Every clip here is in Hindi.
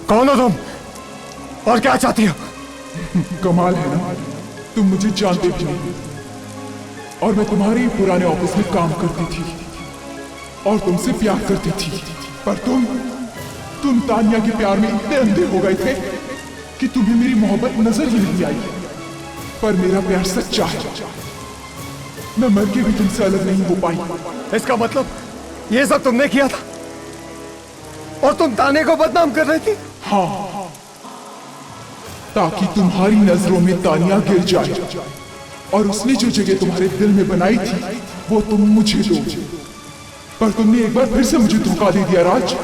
कौन हो तुम और क्या चाहती हो? कमाल है ना, तुम मुझे जानते भी नहीं और मैं तुम्हारे पुराने ऑफिस में काम करती थी और तुमसे प्यार करती थी, पर तुम तानिया के प्यार में इतने अंधे हो गए थे कि तुम्हें मेरी मोहब्बत नजर ही नहीं आई। पर मेरा प्यार सच्चा है, मैं मर के भी तुमसे अलग नहीं हो पाई। इसका मतलब ये सब तुमने किया था और तुम ताने को बदनाम कर रही थी? हाँ, ताकि तुम्हारी नजरों में तानिया गिर जाए और उसने जो जगह तुम्हारे दिल में बनाई थी वो तुम मुझे दो। पर तुमने एक बार फिर से मुझे धोखा दे दिया राज।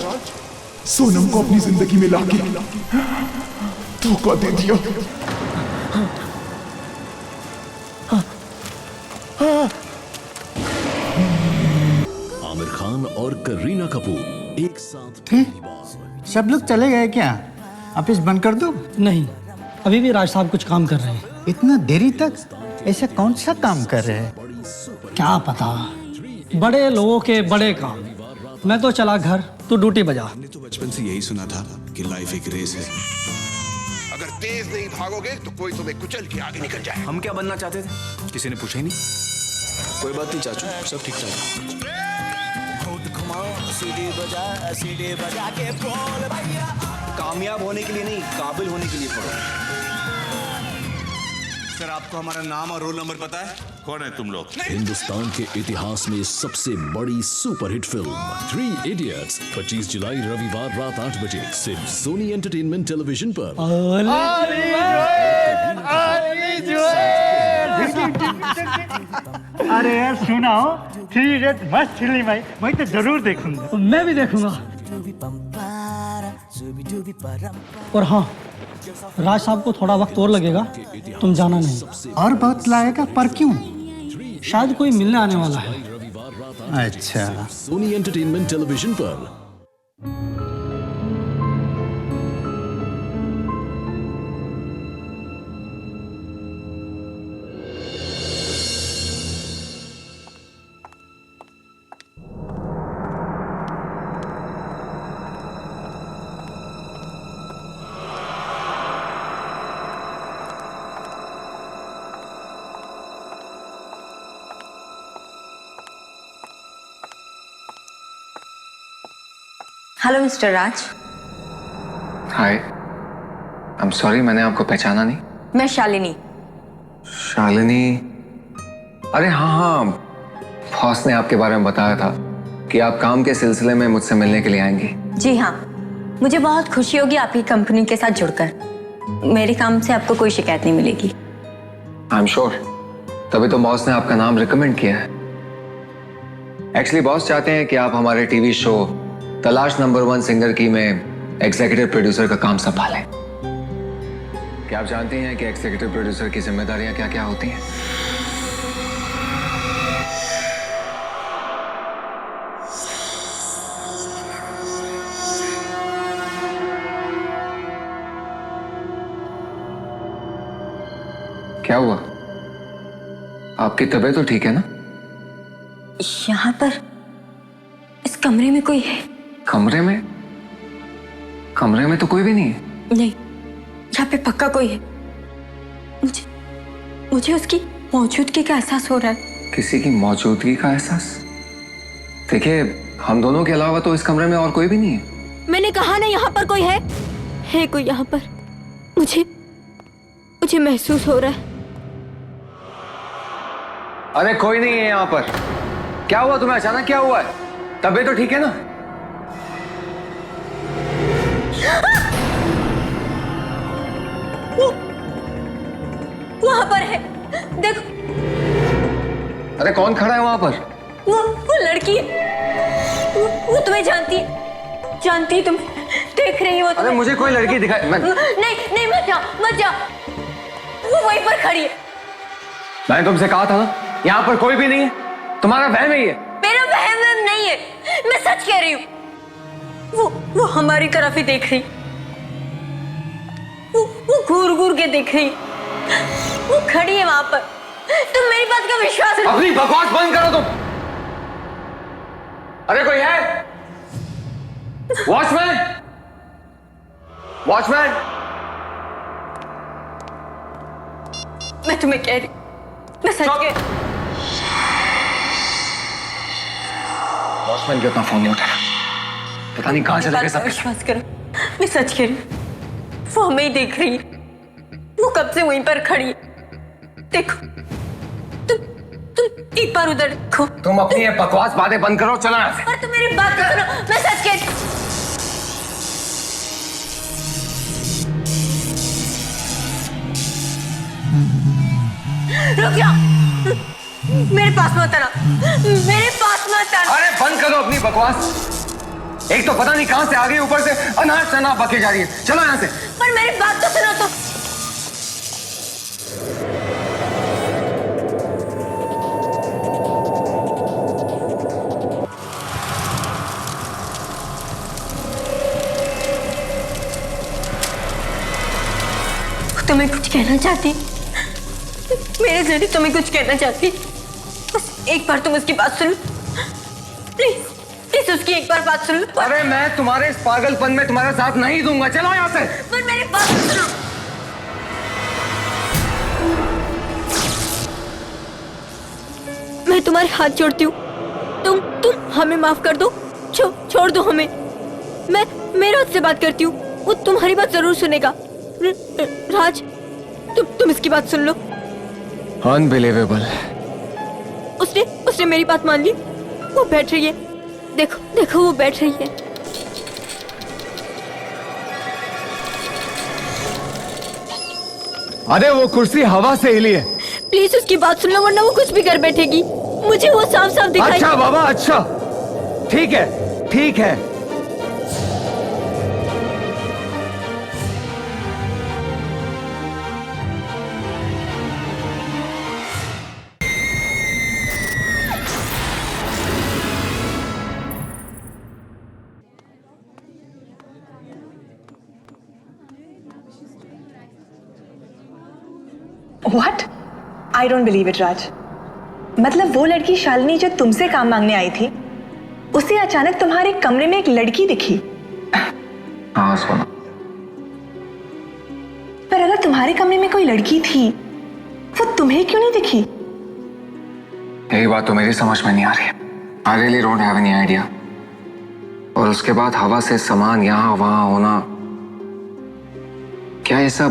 सोनम को अपनी जिंदगी में लाके धोखा दे दिया। आमिर खान और करीना कपूर एक साथ। सब लोग चले गए क्या? ऑफिस बंद कर दो? नहीं, अभी भी राज साहब कुछ काम कर रहे हैं। इतना देरी तक ऐसा कौन सा काम कर रहे हैं? क्या पता, बड़े लोगों के बड़े काम। मैं तो चला घर, तू ड्यूटी बजा। हमने तो बचपन से यही सुना था कि लाइफ एक रेस है। अगर तेज नहीं भागोगे तो कोई तुम्हें कुचल के आगे निकल जाए। हम क्या बनना चाहते थे किसी ने पूछा ही नहीं। कोई बात नहीं चाचू, सब ठीक ठाक। कामयाब होने के लिए नहीं, काबिल होने के लिए पढ़ो। सर, आपको हमारा नाम और रोल नंबर पता है? कौन है तुम लोग? हिंदुस्तान के इतिहास में सबसे बड़ी सुपरहिट फिल्म 3 इडियट्स 25 जुलाई रविवार रात 8 बजे सिर्फ सोनी एंटरटेनमेंट टेलीविजन पर। अरे यार सुनाओ, 3 इडियट मस्त फिल्म है, मैं तो जरूर देखूंगा। मैं भी देखूंगा। और हाँ, राज साहब को थोड़ा वक्त और लगेगा, तुम जाना नहीं। और बहुत लाएगा, पर क्यों? शायद कोई मिलने आने वाला है। अच्छा, सोनी एंटरटेनमेंट टेलीविजन पर। Hello mister Raj. Hi, I am sorry, मैंने आपको पहचाना नहीं। मैं शालिनी। शालिनी? अरे हाँ, बॉस ने आपके बारे में बताया था कि आप काम के सिलसिले में मुझसे मिलने के लिए आएंगी। जी हाँ, मुझे बहुत खुशी होगी आपकी कंपनी के साथ जुड़कर। मेरे काम से आपको कोई शिकायत नहीं मिलेगी। आई एम श्योर, तभी तो बॉस ने आपका नाम रिकमेंड किया है। एक्चुअली बॉस चाहते हैं कि आप हमारे टीवी शो तलाश नंबर 1 सिंगर की में एग्जीक्यूटिव प्रोड्यूसर का काम संभालें। क्या आप जानती हैं कि एग्जीक्यूटिव प्रोड्यूसर की जिम्मेदारियां क्या क्या होती हैं? क्या हुआ? आपकी तबीयत तो ठीक है ना? यहाँ पर इस कमरे में कोई है? कमरे में? कमरे में तो कोई भी नहीं है। नहीं, यहाँ पे पक्का कोई है। मुझे उसकी मौजूदगी का एहसास हो रहा है। किसी की मौजूदगी का एहसास? देखिए, हम दोनों के अलावा तो इस कमरे में और कोई भी नहीं है। मैंने कहा ना यहाँ पर कोई है कोई यहाँ पर। मुझे महसूस हो रहा है। अरे कोई नहीं है यहाँ पर। क्या हुआ तुम्हें? अचानक क्या हुआ है? तबीयत तो ठीक है ना? वो वहां पर है, देखो। अरे कौन खड़ा है वहां पर? वो लड़की है। वो तुम्हें जानती है तुम्हें, देख रही हो? अरे मुझे कोई लड़की दिखाई। नहीं, मत जाओ। वो वहीं पर खड़ी है। मैंने तुमसे कहा था ना, यहाँ पर कोई भी नहीं है। तुम्हारा वहम है ये। मेरा वहम नहीं है, मैं सच कह रही हूँ। वो हमारी तरफ ही देख रही। वो घूर के देख रही। वो खड़ी है वहां पर, तुम मेरी बात का विश्वास करो। अपनी बकवास बंद करो तुम। अरे कोई है? Watchman, watchman. मैं तुम्हें कह रही, मैं सच कह। वॉचमैन क्यों इतना फोन नहीं उठा रहा? पता नहीं कहां चले गए सब। विश्वास करो, मैं सच कह रही। वो हमें ही देख रही है, वो कब से वहीं पर खड़ी है। देखो, तुम एक बार उधर देखो। तुम अपनी ये बकवास बातें बंद करो, चलो यहाँ से। और तुम मेरी बात तो सुनो, मैं सच कह रही। रुक जाओ, मेरे पास मत आना, मेरे पास मत आना। अरे बंद करो अपनी बकवास। एक तो पता नहीं कहां से आ गई, ऊपर से अनाज शनाज बके जा रही है। चलो यहाँ से। पर मेरी बात तो सुनो तो। तुम्हें कुछ कहना चाहती, मेरे जरिए तुम्हें कुछ कहना चाहती। बस एक बार तुम उसकी बात सुन, प्लीज प्लीज उसकी एक बार बात सुन लो। अरे मैं तुम्हारे इस पागलपन में तुम्हारा साथ नहीं दूंगा। चलो यहाँ से। पर मेरी बात सुनो। मैं तुम्हारे हाथ जोड़ती हूँ, तुम हमें माफ कर दो, छोड़ दो हमें। मैं मेरे हाथ से बात करती हूँ, वो तुम्हारी बात जरूर सुनेगा। राज, तुम इसकी बात सुन लो। अनबिलीवेबल। उसने मेरी बात मान ली। वो बैठ रही है, देखो देखो वो बैठ रही है। अरे वो कुर्सी हवा से हिली है। प्लीज उसकी बात सुन लो, वरना वो कुछ भी कर बैठेगी। मुझे वो साफ साफ दिखाई। अच्छा बाबा, अच्छा, ठीक है ठीक है। What? I don't believe it, राज। मतलब वो लड़की शालिनी जो तुमसे काम मांगने आई थी, उसे अचानक तुम्हारे कमरे में एक लड़की दिखी। हाँ सोना। पर अगर तुम्हारे कमरे में कोई लड़की थी, वो तुम्हें क्यों नहीं दिखी? यही बात तो मेरी समझ में नहीं आ रही है। I really don't have any idea। और उसके बाद हवा से सामान यहाँ वहां होना, क्या ये सब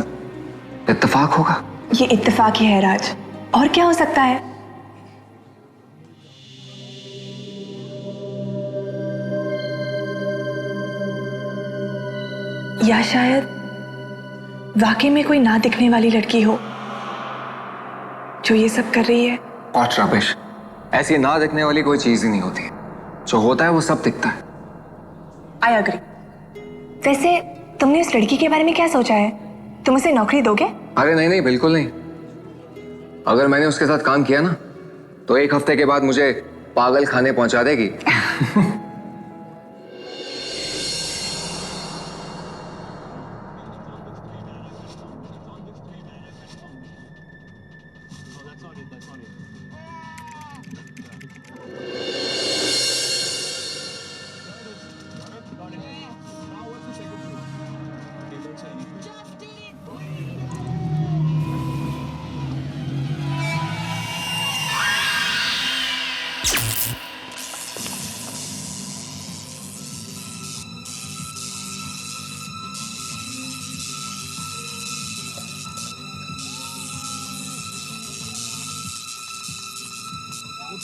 इत्तेफाक होगा? ये इत्तेफाक ही है राज, और क्या हो सकता है? या शायद वाकई में कोई ना दिखने वाली लड़की हो जो ये सब कर रही है। What rubbish। ऐसी ना दिखने वाली कोई चीज ही नहीं होती, जो होता है वो सब दिखता है। I agree। वैसे तुमने उस लड़की के बारे में क्या सोचा है? तुम उसे नौकरी दोगे? अरे नहीं नहीं, बिल्कुल नहीं। अगर मैंने उसके साथ काम किया ना, तो 1 हफ्ते के बाद मुझे पागल खाने पहुंचा देगी।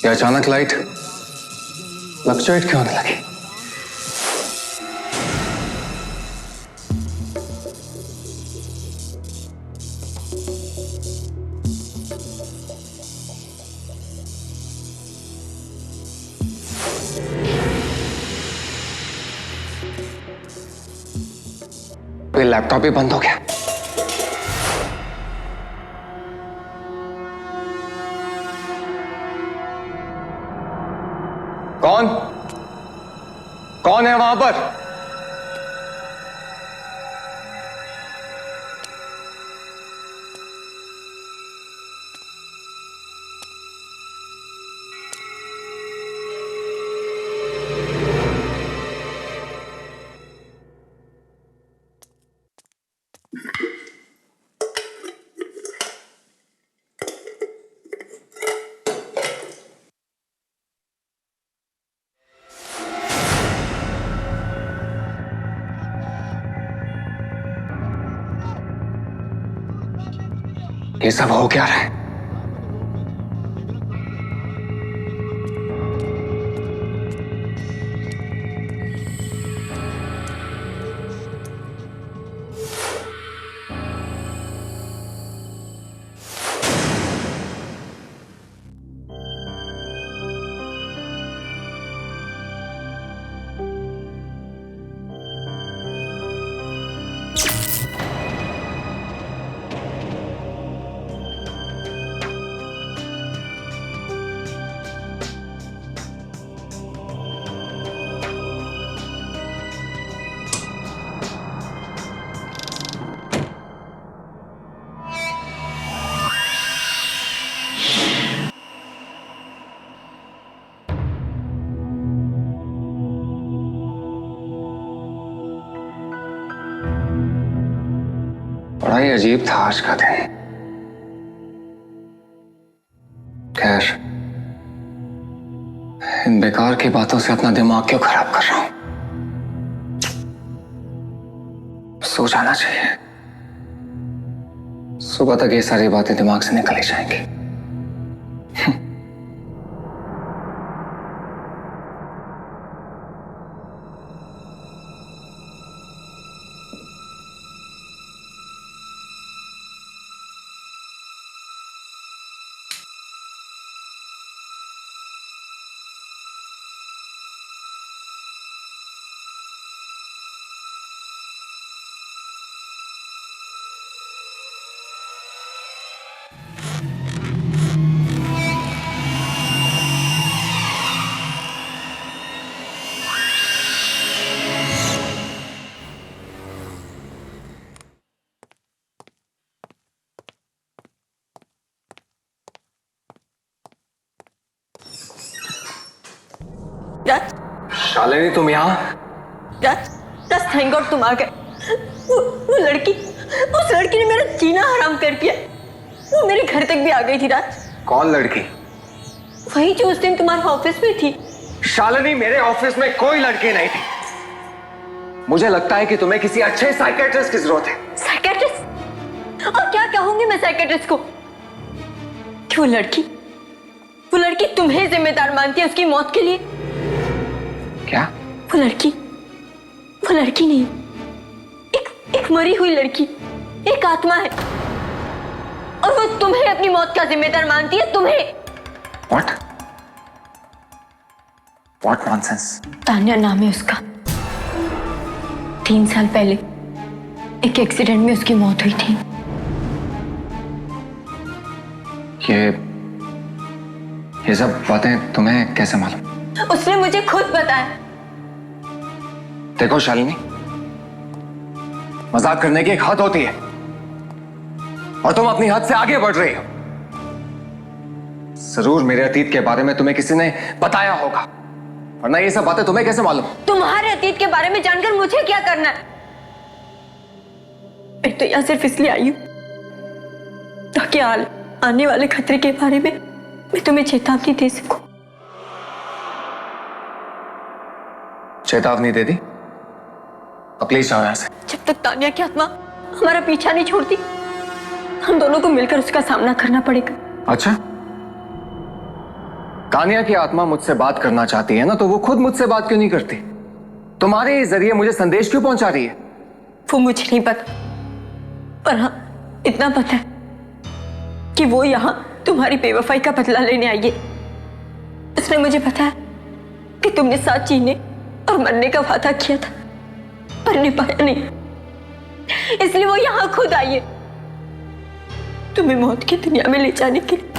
ये अचानक लाइट फ्लक्चुएट क्यों होने लगी? ये लैपटॉप ही बंद हो गया। कौन है वहां पर? ये सब हो क्या रहा है? बड़ा ही अजीब था आज का दिन। खैर, इन बेकार की बातों से अपना दिमाग क्यों खराब कर रहा हूं? सो जाना चाहिए। सुबह तक ये सारी बातें दिमाग से निकल ही जाएंगी। राज, शालिनी, तुम यहाँ? राज, राज, थैंक गॉड तुम आ गए। वो लड़की, उस लड़की ने मेरा जीना हराम कर दिया। वो मेरे घर तक भी आ गई थी राज। कौन लड़की? वही जो उस दिन तुम्हारे ऑफिस में थी। शालिनी, मेरे ऑफिस में कोई लड़की नहीं थी। मुझे लगता है कि तुम्हें किसी अच्छे साइकियाट्रिस्ट की जरूरत है। साइकियाट्रिस्ट? और क्या कहूंगी मैं साइकियाट्रिस्ट को कि वो लड़की तुम्हें जिम्मेदार मानती है उसकी मौत के लिए? क्या? वो लड़की नहीं, एक मरी हुई लड़की, एक आत्मा है, और वो तुम्हें अपनी मौत का जिम्मेदार मानती है। तुम्हें। What nonsense? तान्या नाम है उसका। 3 साल पहले एक एक्सीडेंट में उसकी मौत हुई थी। ये सब बातें तुम्हें कैसे मालूम? उसने मुझे खुद बताया। देखो शालिनी, मजाक करने की एक हद होती है और तुम अपनी हद से आगे बढ़ रही हो। जरूर मेरे अतीत के बारे में तुम्हें किसी ने बताया होगा, वरना ये सब बातें तुम्हें कैसे मालूम? तुम्हारे अतीत के बारे में जानकर मुझे क्या करना है? मैं तो यहाँ सिर्फ इसलिए आई हूं ताकि आने वाले खतरे के बारे में मैं तुम्हें चेतावनी दे सकूं। चेतावनी दे दी? अब प्लीज जाओ यहाँ से। जब तक तान्या की आत्मा हमारा पीछा नहीं छोड़ती, हम दोनों को मिलकर उसका सामना करना पड़ेगा। अच्छा, तान्या की आत्मा मुझसे बात करना चाहती है ना, तो वो खुद मुझसे बात क्यों नहीं करती? तुम्हारे जरिए मुझे संदेश क्यों पहुंचा रही है? वो मुझे नहीं पता, पर हाँ इतना पता है कि वो यहाँ तुम्हारी बेवफाई का बदला लेने आई है। उसने मुझे बताया कि तुमने साथ जीने और मरने का वादा किया था, पर निभाया नहीं, इसलिए वो यहाँ खुद आई है तुम्हें मौत की दुनिया में ले जाने के लिए।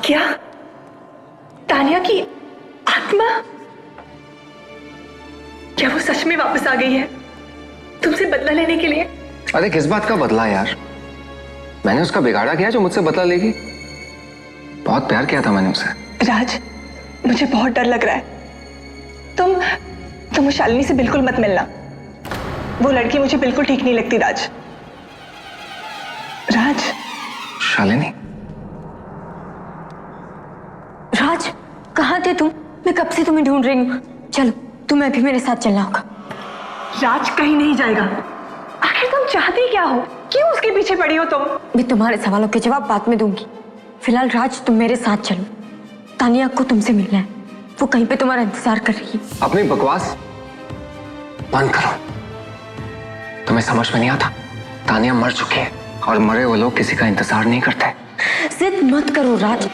क्या तान्या की आत्मा, क्या वो सच में वापस आ गई है तुमसे बदला लेने के लिए? अरे किस बात का बदला यार? मैंने उसका बिगाड़ा किया जो मुझसे बदला लेगी? बहुत प्यार किया था मैंने उसे। राज, मुझे बहुत डर लग रहा है। तुम शालिनी से बिल्कुल मत मिलना। वो लड़की मुझे बिल्कुल ठीक नहीं लगती। राज, शालिनी? थे तुम? मैं कब से तुम्हें ढूंढ रही हूँ। चलो तुम्हें भी मेरे साथ चलना होगा। राज कहीं नहीं जाएगा। आखिर तुम चाहती क्या हो? क्यों उसके पीछे पड़ी हो तुम? मैं तुम्हारे सवालों के जवाब बाद में दूंगी। फिलहाल राज तुम मेरे साथ चलो। तानिया को तुमसे मिलना है, वो कहीं पे तुम्हारा इंतजार कर रही है। अपनी बकवास बंद करो। तुम्हें समझ में नहीं आता? तानिया मर चुकी है और मरे हुए लोग किसी का इंतजार नहीं करते। जिद मत करो राज।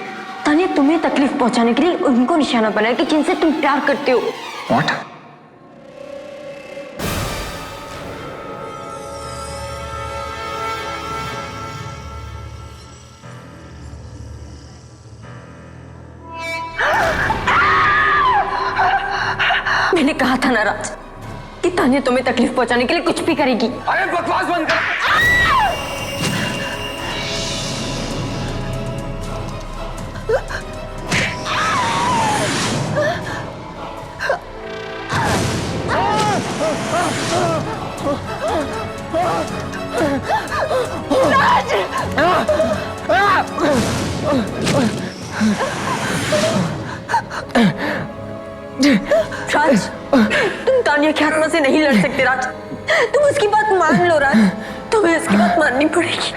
तानिया तुम्हें तकलीफ पहुंचाने के लिए उनको निशाना बनाया कि जिनसे तुम प्यार करते हो। What? मैंने कहा था ना राज कि तानिया तुम्हें तकलीफ पहुंचाने के लिए कुछ भी करेगी। अरे बकवास बंद कर। राज, तुम तानिया की आत्मा से नहीं लड़ सकते राज। तुम उसकी बात मान लो राज, तुम्हें उसकी बात माननी पड़ेगी।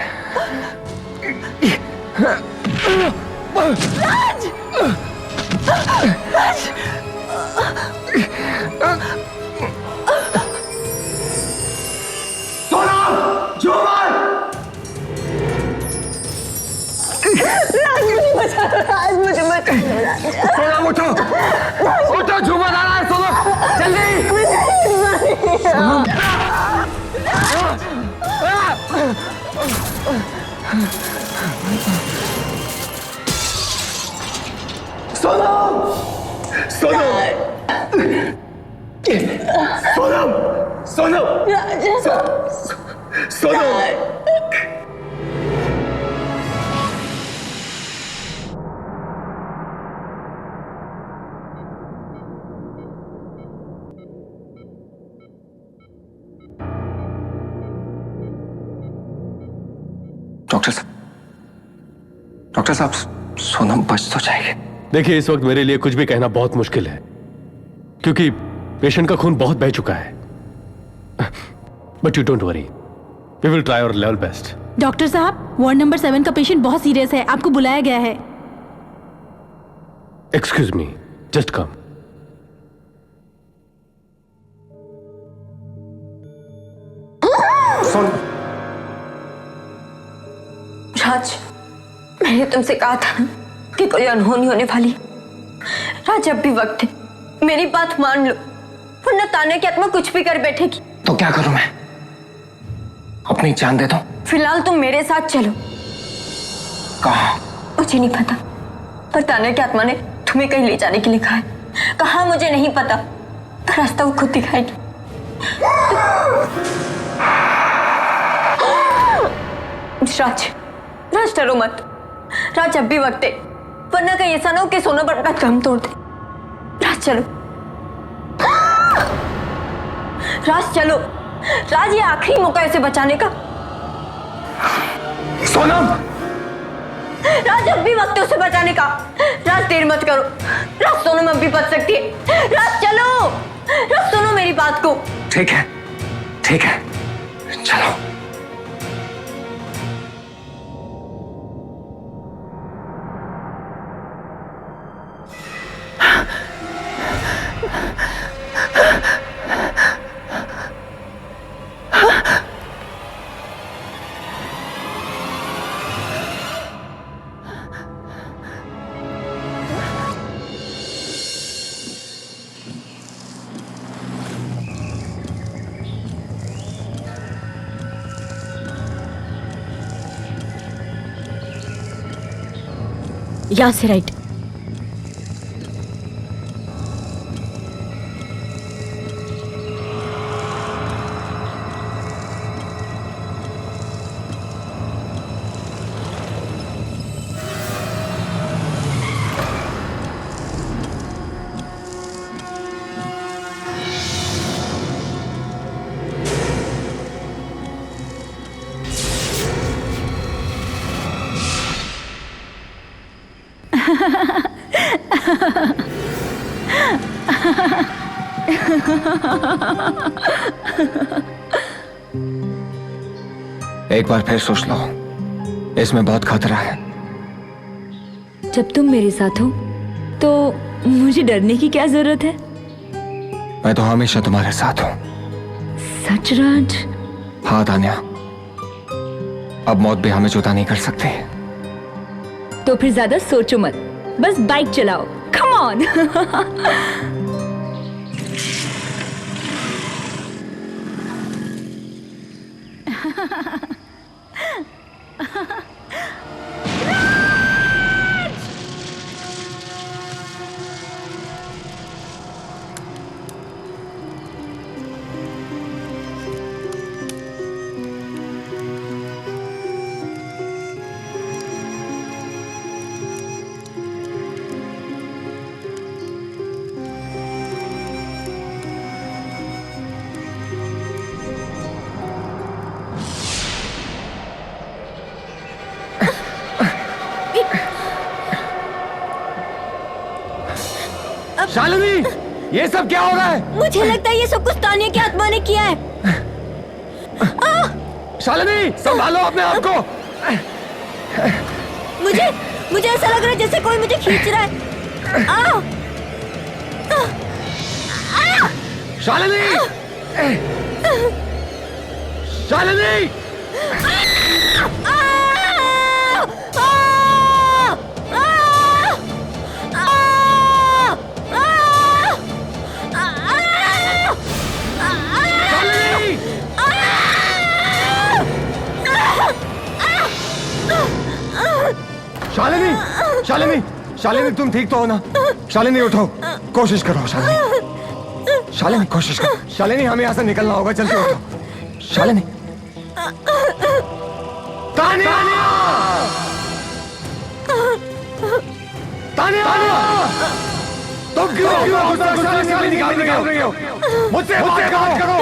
राज! राज! राज मुझे बचा लो, राज मुझे बचा लो, राज। सोनम उठो, उठो, झूमर आ रहा है सोनम, जल्दी। सोनम, सोनम, सोनम, सोनम, सोनम। डॉक्टर साहब, सोनम बच तो जाएगी। देखिए, इस वक्त मेरे लिए कुछ भी कहना बहुत मुश्किल है, क्योंकि पेशेंट का खून बहुत बह चुका है। But you don't worry, we will try our level best. Doctor साहब, वार्ड नंबर 7 का पेशेंट बहुत सीरियस है, आपको बुलाया गया है। Excuse me, just come. राज, मैंने तुमसे कहा था ना कि कोई अनहोनी होने वाली। राज, अब भी वक्त है, मेरी बात मान लो, वरना तानिया की आत्मा कुछ भी कर बैठेगी। तो क्या करूं मैं? अपनी जान दे दो? फिलहाल तुम मेरे साथ चलो। कहाँ? मुझे नहीं पता, पर तानिया की आत्मा ने तुम्हें कहीं ले जाने के लिए कहा है। कहाँ मुझे नहीं पता, पर रास्ता वो खुद दिखाएगी। राज, राज डरो मत। राज, अब भी वक्त है, वरना कहीं ऐसा ना हो कि सोना बर्बाद गम तोड़ दे। राज चलो, राज चलो। राज, ये आखिरी मौका है इसे बचाने का। सोनम! राज, अब भी वक्त है उसे बचाने का। राज, देर मत करो। राज, सोनम अब भी बच सकती है। राज चलो, राज सुनो मेरी बात को। ठीक है, ठीक है, चलो। यहाँ से राइट। एक बार फिर सोच लो, इसमें बहुत खतरा है। जब तुम मेरे साथ हो तो मुझे डरने की क्या जरूरत है? मैं तो हमेशा तुम्हारे साथ हूं। सच राज? हाँ तान्या, अब मौत भी हमें जुदा नहीं कर सकती। तो फिर ज्यादा सोचो मत, बस बाइक चलाओ। Come on. शालिनी, ये सब क्या हो रहा है? मुझे लगता है ये सब कुछ तानिया की आत्मा ने किया है। शालिनी, संभालो अपने आप को। मुझे ऐसा लग रहा है जैसे कोई मुझे खींच रहा है। शालिनी, शालिनी, शालिनी, शालिनी, शालिनी, तुम ठीक तो हो ना? शालिनी उठो, कोशिश करो। शालिनी, शालिनी कोशिश करो। शालिनी, हमें यहाँ से निकलना होगा, जल्दी उठो। शालिनी, तानिया, तानिया, तुम क्यों शालिनी निकाल रही हो? मुझसे बात करो।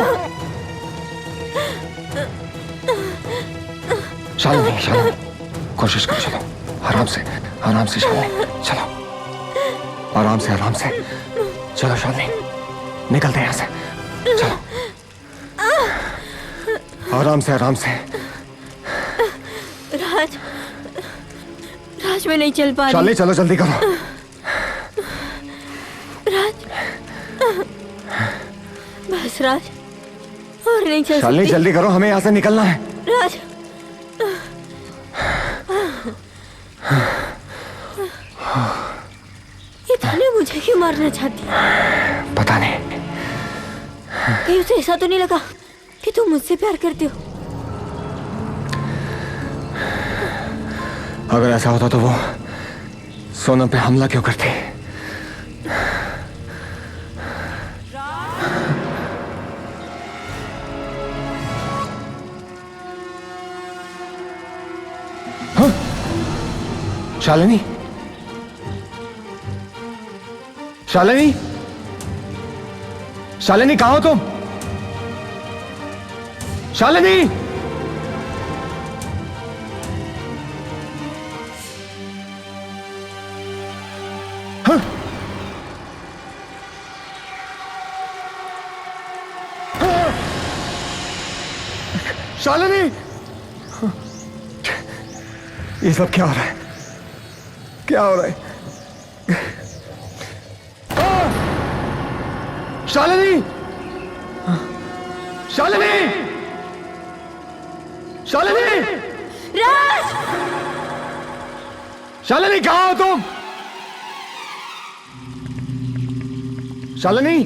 शालिनी, शालिनी, कोशिश करो, चलो आराम से शालिनी, चलो आराम से चलो शालिनी, निकलते हैं यहाँ से, चलो आराम से। राज मैं नहीं चल पा रही। शालिनी, चलो जल्दी करो। राज, बस राज, और नहीं चल शालिनी, सकती। जल्दी करो, हमें यहाँ से निकलना है। राज, ये तानिया मुझे क्यों मारना चाहती है? पता नहीं। कहीं उसे ऐसा तो नहीं लगा कि तुम मुझसे प्यार करते हो? अगर ऐसा होता तो वो सोनम पे हमला क्यों करती? शालिनी, शालिनी, शालिनी, कहाँ हो तुम? शालिनी, हाँ? शालिनी, ये सब क्या हो रहा है? क्या हो रहा है? शालिनी, शालिनी, शालिनी, राज, शालिनी, कहाँ हो तुम? शालिनी,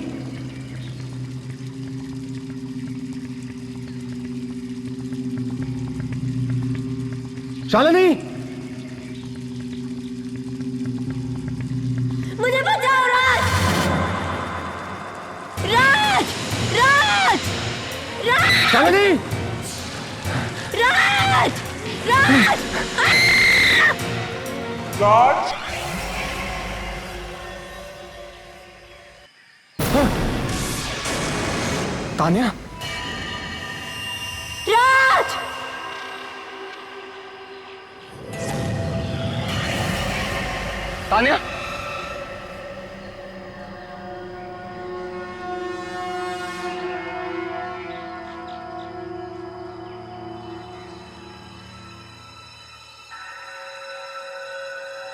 शालिनी, मुझे बचाओ राज! राज! राज! राज! शालिनी, राज! राज! राज, तानिया, राज! तानिया,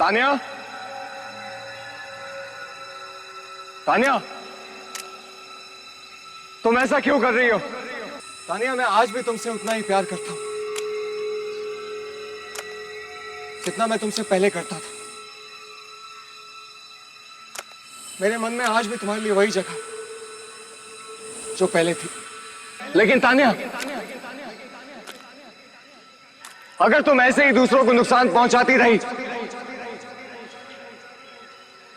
तानिया, तानिया, तुम ऐसा क्यों कर रही हो? तानिया, मैं आज भी तुमसे उतना ही प्यार करता हूं जितना मैं तुमसे पहले करता था। मेरे मन में आज भी तुम्हारे लिए वही जगह जो पहले थी। लेकिन तानिया, अगर तुम ऐसे ही दूसरों को नुकसान पहुंचाती रही,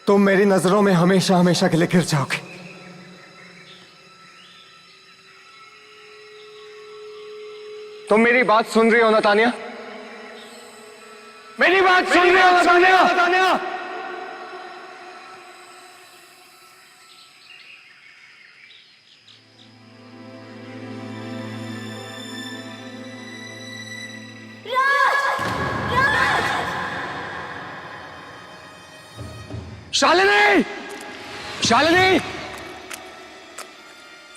तुम मेरी नजरों में हमेशा हमेशा के लिए गिर जाओगे। तुम मेरी बात सुन रही हो ना तानिया? मेरी बात सुन रही हो ना तानिया? शालिनी! शालिनी!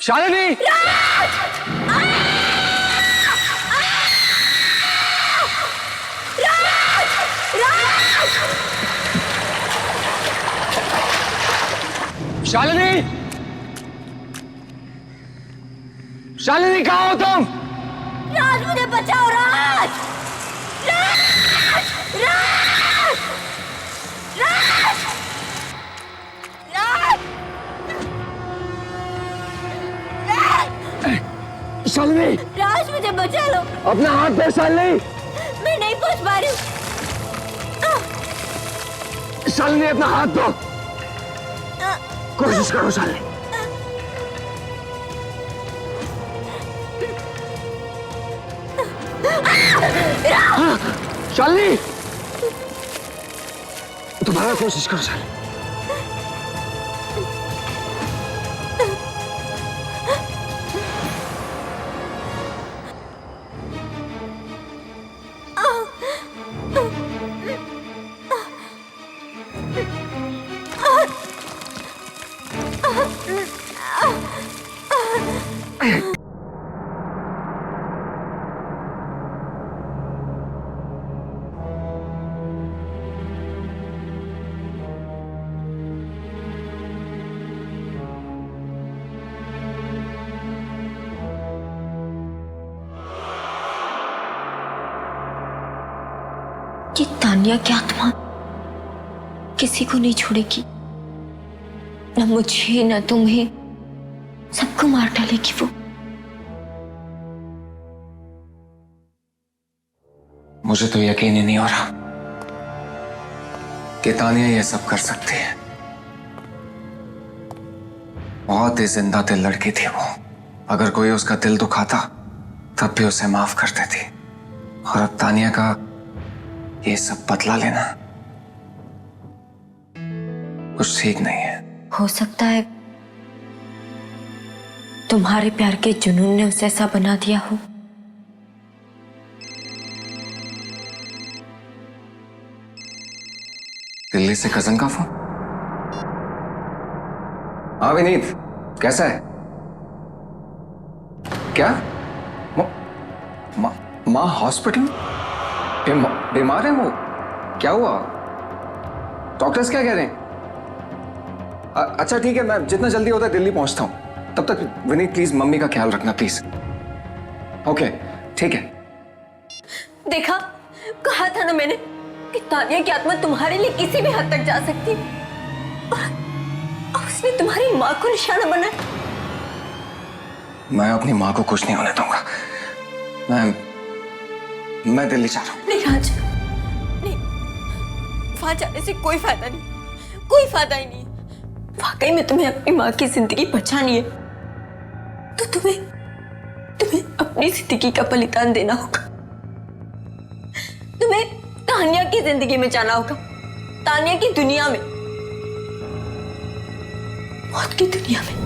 शालिनी! शालिनी! शालिनी, कहाँ हो तुम? राज, मुझे बचाओ राज! राज! राज! राज! राज! शालिनी! राज, मुझे बचा लो। अपना हाथ दे शालिनी। मैं नहीं पहुंच पा रही हूँ। शालिनी, अपना हाथ दो। कोशिश करो शालिनी। शालिनी, दोबारा कोशिश करो शालिनी। ये तानिया की आत्मा किसी को नहीं छोड़ेगी, न मुझे न तुम्हें, सबको मार डालेगी वो। मुझे तो यकीन ही नहीं हो रहा कि तानिया ये सब कर सकती है। बहुत ही जिंदा दिल लड़की थी वो। अगर कोई उसका दिल दुखाता तब भी उसे माफ कर देती। और अब तानिया का ये सब बदला लेना कुछ ठीक नहीं है। हो सकता है तुम्हारे प्यार के जुनून ने उसे ऐसा बना दिया हो। दिल्ली से कजन का फोन। हाँ विनीत, कैसा है? क्या माँ हॉस्पिटल में बीमार है वो? क्या हुआ? डॉक्टर्स क्या कह रहे हैं? अच्छा ठीक है, मैं जितना जल्दी होता है दिल्ली पहुंचता हूं। तब तक विनीत प्लीज मम्मी का ख्याल रखना प्लीज। ओके ठीक है। देखा, कहा था ना मैंने कि तानिया की आत्मा तुम्हारे लिए किसी भी हद तक जा सकती है। और उसने तुम्हारी माँ को निशाना बनाया। मैं अपनी माँ को कुछ नहीं होने दूंगा। मैं दिल्ली जा रहा हूँ। नहीं राज, नहीं, वहां जाने से कोई फायदा नहीं, कोई फायदा ही नहीं। वाकई में तुम्हें अपनी माँ की जिंदगी बचानी है तो तुम्हें अपनी जिंदगी का बलिदान देना होगा। तुम्हें तानिया की जिंदगी में जाना होगा, तानिया की दुनिया में, मौत की दुनिया में।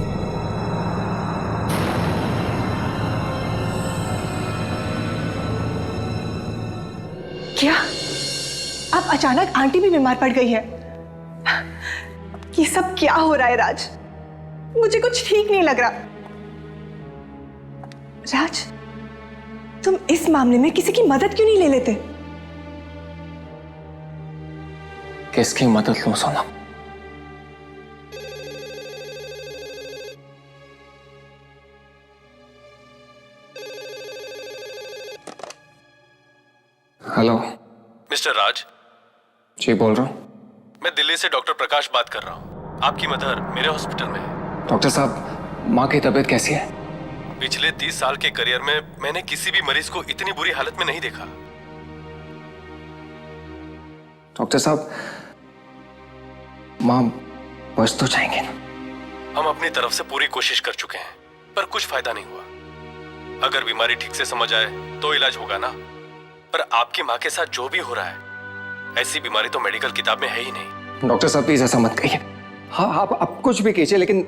क्या अब अचानक आंटी भी बीमार पड़ गई है? ये सब क्या हो रहा है राज? मुझे कुछ ठीक नहीं लग रहा। राज, तुम इस मामले में किसी की मदद क्यों नहीं ले लेते? किसकी मदद लूं सोनम? हेलो मिस्टर राज, जी बोल रहा हूँ। मैं दिल्ली से डॉक्टर प्रकाश बात कर रहा हूँ। आपकी मदर मेरे हॉस्पिटल में है। डॉक्टर साहब, माँ की तबीयत कैसी है? पिछले 30 साल के करियर में मैंने किसी भी मरीज को इतनी बुरी हालत में नहीं देखा। डॉक्टर साहब, माँ बच तो जाएंगे ना? हम अपनी तरफ से पूरी कोशिश कर चुके हैं, पर कुछ फायदा नहीं हुआ। अगर बीमारी ठीक से समझ आए तो इलाज होगा ना। पर आपकी माँ के साथ जो भी हो रहा है, ऐसी बीमारी तो मेडिकल किताब में है ही नहीं। डॉक्टर साहब प्लीज ऐसा मत कहिए। हाँ आप कुछ भी कीजिए, लेकिन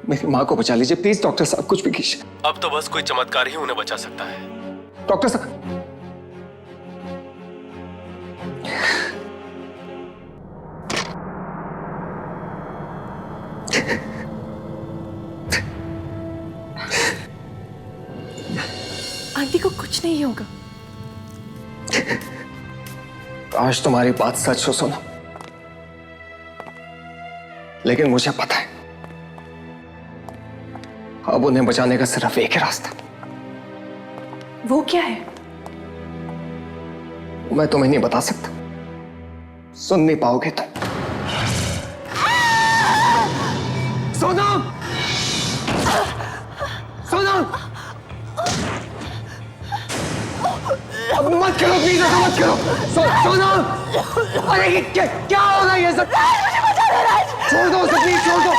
मेरी माँ को बचा लीजिए प्लीज। डॉक्टर साहब कुछ भी कीजिए। अब तो बस कोई चमत्कार ही उन्हें बचा सकता है। डॉक्टर साहब, आंटी को कुछ नहीं होगा। आज तुम्हारी बात सच हो सोनम, लेकिन मुझे पता है अब उन्हें बचाने का सिर्फ एक ही रास्ता। वो क्या है? मैं तुम्हें नहीं बता सकता, सुन नहीं पाओगे तुम। सोनम, सोनम, अब मत करो प्लीज, ऐसा मत करो। सोनम, अरे क्या हो रहा है ये सब? छोड़ दो उसे प्लीज, छोड़ दो।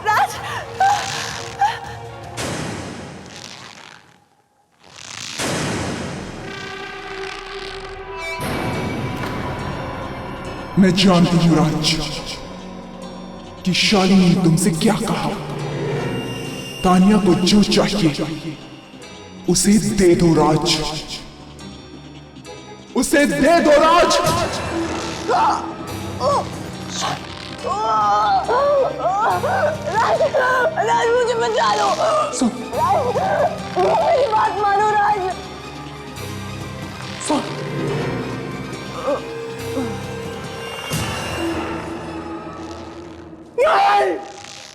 राज, मैं जानती हूँ राज कि शालिनी ने तुमसे क्या कहा। तानिया को जो चाहिए उसे दे दो राज, उसे दे दो राज। राज मुझे बचा लो। मेरी बात मानो राज।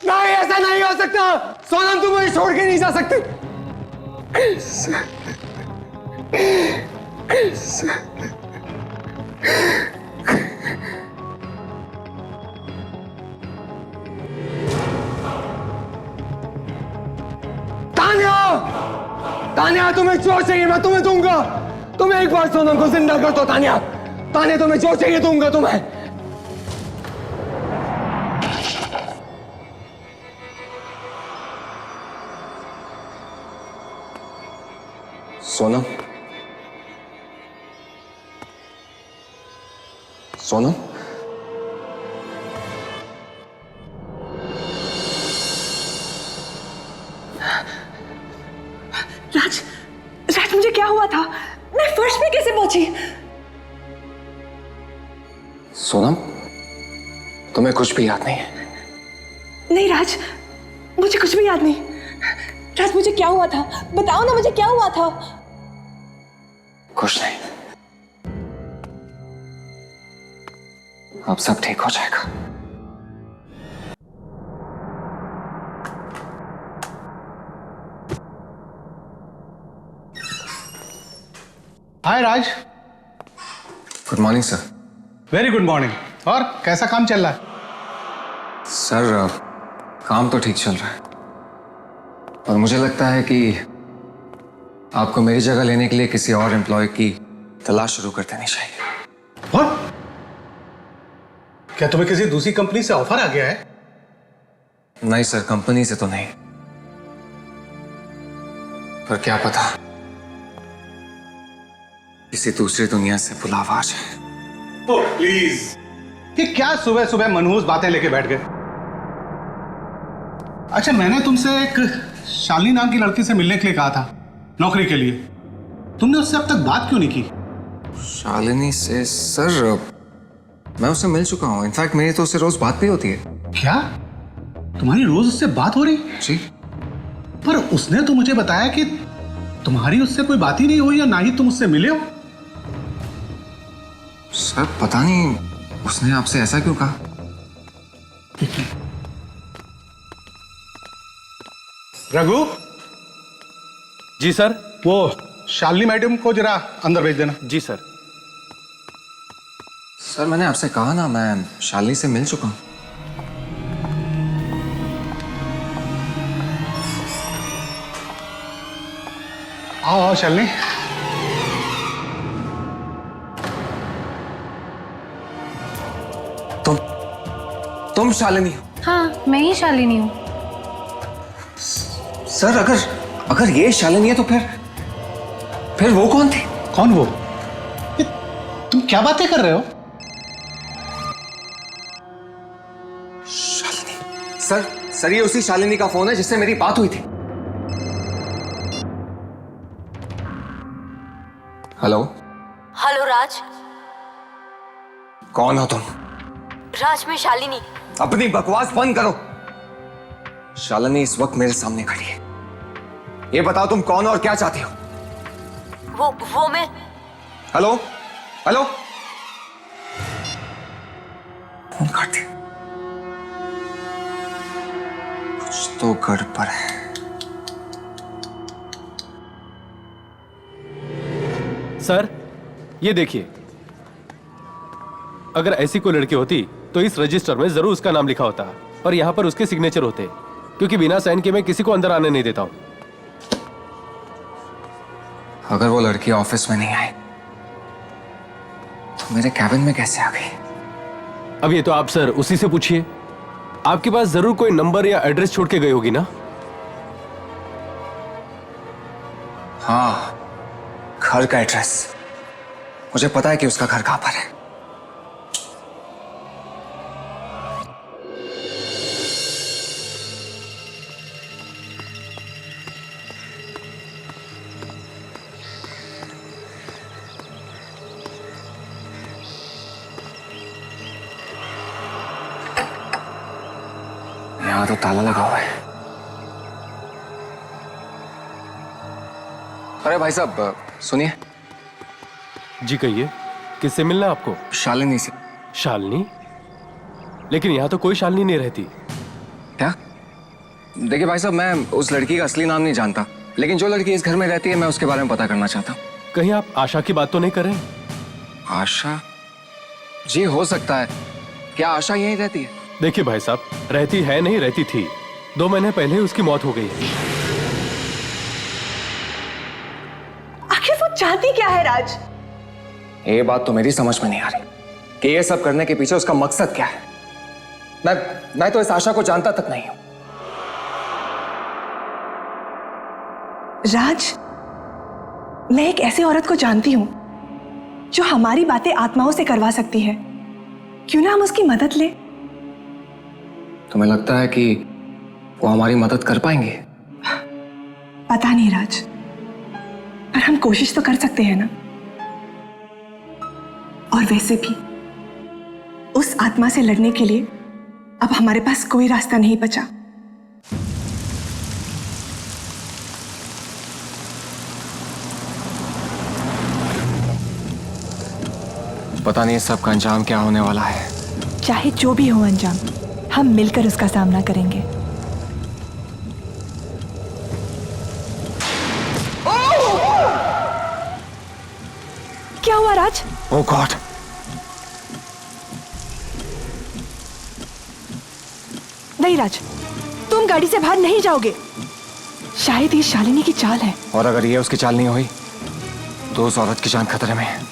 नहीं, ऐसा नहीं हो सकता। सोनम, तुम मुझे छोड़ के नहीं जा सकती। तानिया, तुम्हें जो चाहिए मैं तुम्हें दूंगा। तुम एक बार सोनम को जिंदा कर दो तानिया। तानिया, तुम्हें जो चाहिए दूंगा तुम्हें। सोनम, सोनम, राज, राज मुझे क्या हुआ था? मैं फर्श पे कैसे पहुंची? सोनम, तुम्हें कुछ भी याद नहीं है? नहीं राज, मुझे कुछ भी याद नहीं। राज मुझे क्या हुआ था? बताओ ना, मुझे क्या हुआ था? कुछ नहीं, अब सब ठीक हो जाएगा। Hi Raj. Good morning sir. Very good morning. और कैसा काम चल रहा है? सर, काम तो ठीक चल रहा है, और मुझे लगता है कि आपको मेरी जगह लेने के लिए किसी और एम्प्लॉय की तलाश शुरू कर देनी चाहिए। What? क्या तुम्हें किसी दूसरी कंपनी से ऑफर आ गया है? नहीं सर, कंपनी से तो नहीं, पर क्या पता किसी दूसरी दुनिया से बुलावा आ जाए। ओह प्लीज, ये क्या सुबह सुबह मनहूस बातें लेके बैठ गए? अच्छा, मैंने तुमसे एक शालिनी नाम की लड़की से मिलने के लिए कहा था, नौकरी के लिए। तुमने उससे अब तक बात क्यों नहीं की? शालिनी से? सर, मैं उससे मिल चुका हूँ। इनफैक्ट मेरी तो उससे रोज बात भी होती है। क्या तुम्हारी रोज उससे बात हो रही? जी। पर उसने तो मुझे बताया कि तुम्हारी उससे कोई बात ही नहीं हुई या ना ही तुम उससे मिले हो? सर पता नहीं उसने आपसे ऐसा क्यों कहा। रघु। जी सर। वो शालिनी मैडम को जरा अंदर भेज देना। जी सर। सर मैंने आपसे कहा ना, मैं शालिनी से मिल चुका हूं। आओ आओ शालिनी। तुम शालिनी हो? हाँ, मैं ही शालिनी हूँ। सर अगर ये शालिनी है तो फिर वो कौन थे? कौन वो? तुम क्या बातें कर रहे हो? शालिनी। सर ये उसी शालिनी का फोन है जिससे मेरी बात हुई थी। हेलो। हेलो राज। कौन हो तुम? राज, मैं शालिनी। अपनी बकवास बंद करो। शालिनी इस वक्त मेरे सामने खड़ी है। ये बताओ तुम कौन हो और क्या चाहती हो? वो मैं। Hello hello. फोन काट दिया। कुछ तो गड़बड़ है। सर ये देखिए, अगर ऐसी कोई लड़की होती तो इस रजिस्टर में जरूर उसका नाम लिखा होता और यहाँ पर उसके सिग्नेचर होते, क्योंकि बिना साइन के मैं किसी को अंदर आने नहीं देता हूँ। अगर वो लड़की ऑफिस में नहीं आई तो मेरे कैबिन में कैसे आ गई? अब ये तो आप सर उसी से पूछिए। आपके पास जरूर कोई नंबर या एड्रेस छोड़ के गई होगी ना? हाँ, घर का एड्रेस। मुझे पता है कि उसका घर कहां पर है। यहां तो ताला लगा हुआ है। अरे भाई साहब सुनिए। जी कहिए, किससे मिलना है आपको? शालिनी से। शालिनी? लेकिन यहाँ तो कोई शालिनी नहीं रहती। क्या? देखिए भाई साहब, मैं उस लड़की का असली नाम नहीं जानता, लेकिन जो लड़की इस घर में रहती है मैं उसके बारे में पता करना चाहता हूँ। कहीं आप आशा की बात तो नहीं कर रहे? आशा? जी हो सकता है। क्या आशा यहीं रहती है? देखिए भाई साहब, रहती है नहीं, रहती थी। 2 महीने पहले ही उसकी मौत हो गई है। आखिर वो चाहती क्या है राज? ये बात तो मेरी समझ में नहीं आ रही कि ये सब करने के पीछे उसका मकसद क्या है। मैं तो इस आशा को जानता तक नहीं हूं। राज, मैं एक ऐसी औरत को जानती हूं जो हमारी बातें आत्माओं से करवा सकती है। क्यों ना हम उसकी मदद लें? तुम्हें लगता है कि वो हमारी मदद कर पाएंगे? पता नहीं राज, पर हम कोशिश तो कर सकते हैं ना। और वैसे भी उस आत्मा से लड़ने के लिए अब हमारे पास कोई रास्ता नहीं बचा। पता नहीं सब का अंजाम क्या होने वाला है। चाहे जो भी हो अंजाम, हम मिलकर उसका सामना करेंगे। क्या हुआ राज? ओह गॉड! नहीं राज, तुम गाड़ी से बाहर नहीं जाओगे। शायद ये शालिनी की चाल है। और अगर ये उसकी चाल नहीं हुई तो उस औरत की जान खतरे में है।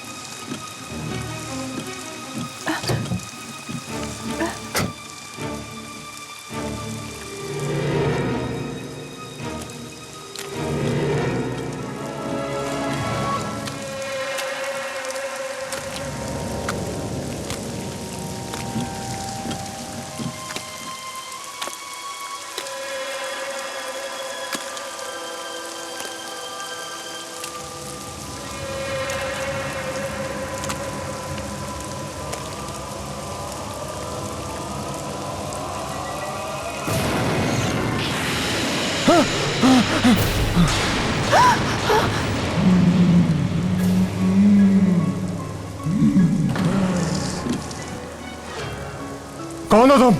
कौन हो तुम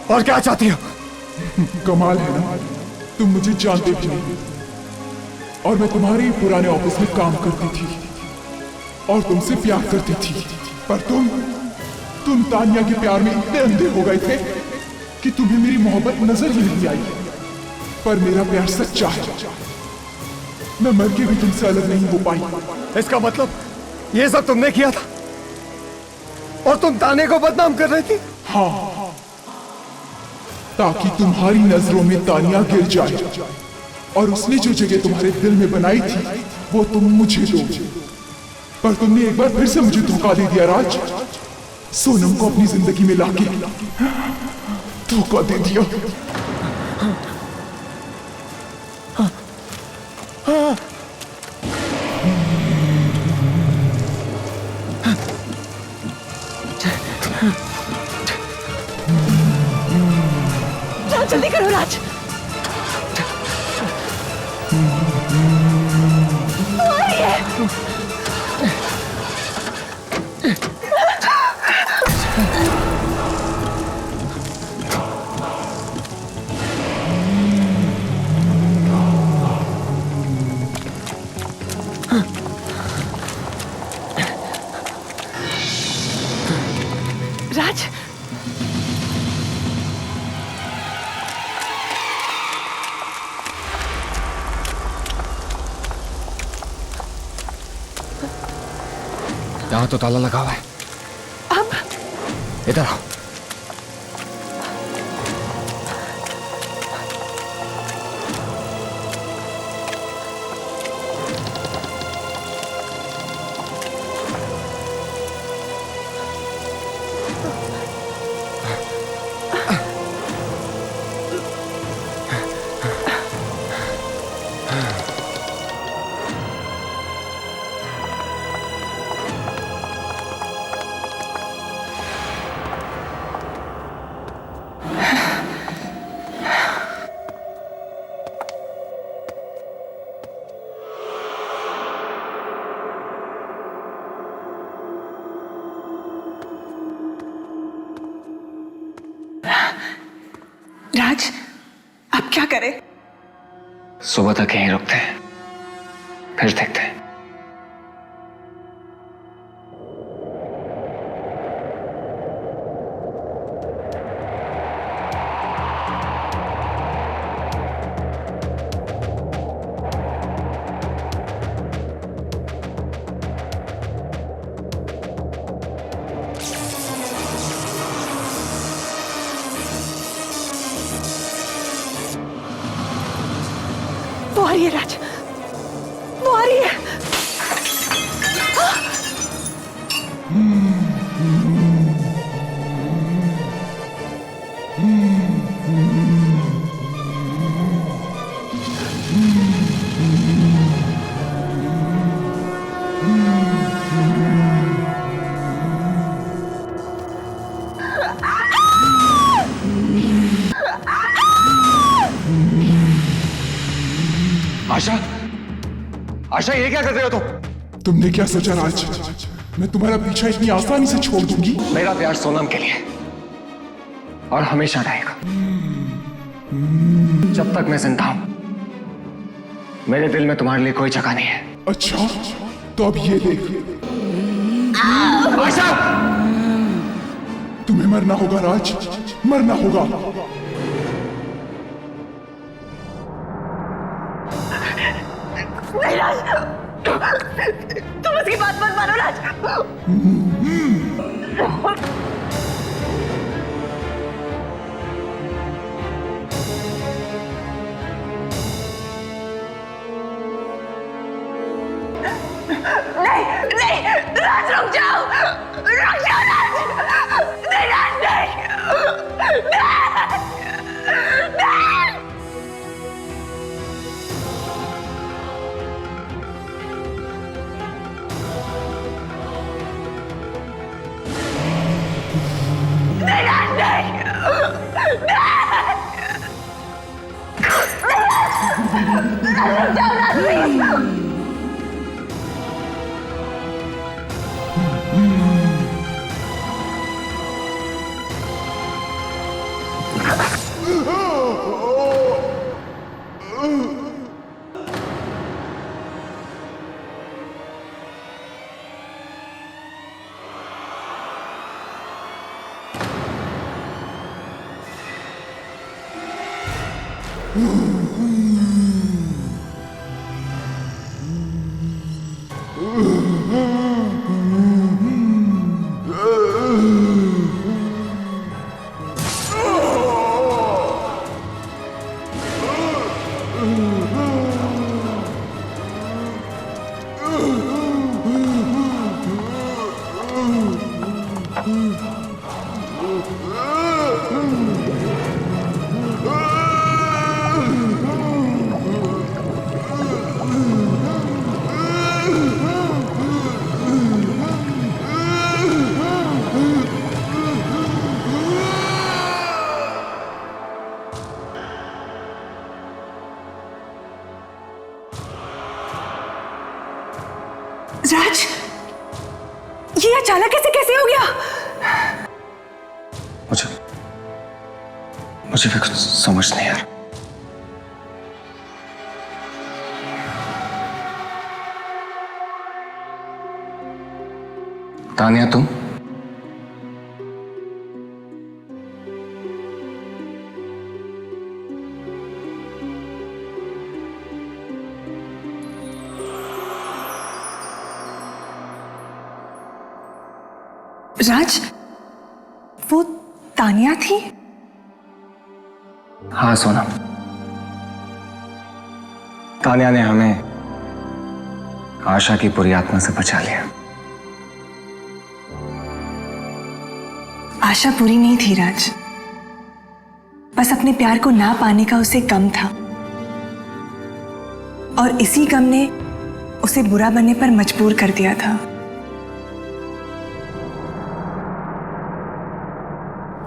और क्या चाहती हो? कमाल है ना, तुम मुझे जानते भी नहीं और मैं तुम्हारे ही पुराने ऑफिस में काम करती थी और तुमसे प्यार करती थी, पर तुम तानिया के प्यार में इतने अंधे हो गए थे कि तुम्हें मेरी मोहब्बत नजर ही नहीं आई। पर मेरा प्यार सच्चा है, मैं मर के भी तुमसे अलग नहीं हो पाई। इसका मतलब ये सब तुमने किया था और तुम ताने को बदनाम कर रही थी? हाँ, ताकि तुम्हारी नजरों में तानिया गिर जाए और उसने जो जगह तुम्हारे दिल में बनाई थी वो तुम मुझे दो। पर तुमने एक बार फिर से मुझे धोखा दे दिया राज। सोनम को अपनी जिंदगी में लाके धोखा दे दिया। जल्दी करो राज। वो आ रही है। राज, यहाँ तो ताला लगा हुआ है। अब इधर आओ। राज, अब क्या करें? सुबह तक यहीं रुकते हैं, फिर देखते हैं। वो आ रही है राज, वो आ रही है। आशा, आशा ये क्या कर रहे हो तुम? तुमने क्या सोचा राज, मैं तुम्हारा पीछा इतनी आसानी से छोड़ दूंगी? मेरा प्यार सोनम के लिए और हमेशा रहेगा। जब तक मैं जिंदा हूं मेरे दिल में तुम्हारे लिए कोई जगह नहीं है। अच्छा, तो अब ये देख। आशा, तुम्हें मरना होगा राज, मरना होगा। नहीं राज, तुम उसकी बात मत मानो राज। नहीं नहीं राज, रुक जाओ, रुक जाओ राज। नहीं राज, नहीं नहीं। राज, ये अचानक कैसे हो गया? मुझे भी कुछ समझ नहीं आ रहा। तानिया, तुम? राज, वो तानिया थी? हाँ सोना, तानिया ने हमें आशा की बुरी आत्मा से बचा लिया। आशा बुरी नहीं थी राज, बस अपने प्यार को ना पाने का उसे गम था, और इसी गम ने उसे बुरा बनने पर मजबूर कर दिया था।